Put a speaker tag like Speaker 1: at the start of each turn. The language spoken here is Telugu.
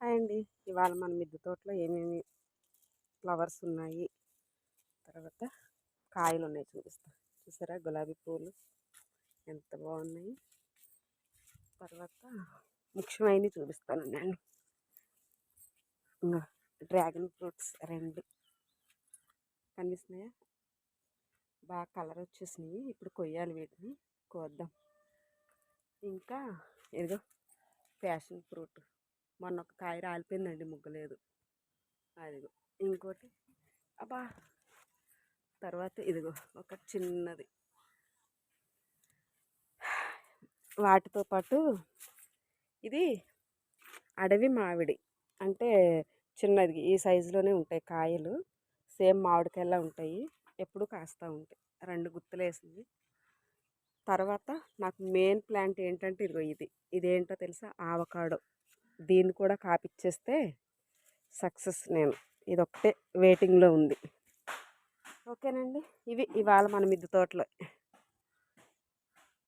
Speaker 1: హాయ్ అండి. ఇవాళ మన మిద్దె తోటలో ఏమేమి ఫ్లవర్స్ ఉన్నాయి, తర్వాత కాయలు ఉన్నాయి చూపిస్తా. చూసారా గులాబీ పూలు ఎంత బాగున్నాయి. తర్వాత ముఖ్యమైనవి చూపిస్తాను నేను. ఇంకా డ్రాగన్ ఫ్రూట్స్ 2 కనిపిస్తున్నాయా, బాగా కలర్ వచ్చేసినాయి. ఇప్పుడు కొయ్యాలి, వీటిని కోద్దాం. ఇంకా ఏదో ప్యాషన్ ఫ్రూట్, మొన్న ఒక కాయ రాలిపోయిందండి, ముగ్గలేదు. అదిగో ఇంకోటి, అబ్బా. తర్వాత ఇదిగో ఒక చిన్నది. వాటితో పాటు ఇది అడవి మామిడి, అంటే చిన్నది, ఈ సైజులోనే ఉంటాయి కాయలు. సేమ్ మామిడికాయలా ఉంటాయి, ఎప్పుడు కాస్తూ ఉంటాయి. 2 గుత్తులు వేసింది. తర్వాత నాకు మెయిన్ ప్లాంట్ ఏంటంటే ఇదిగో ఇదేంటో తెలుసా, ఆవకాడో. దీన్ని కూడా కాపిచ్చేస్తే సక్సెస్ నేను. ఇదొక్కటే వెయిటింగ్లో ఉంది. ఓకేనండి, ఇవి ఇవాళ మన మిద్దె తోటలో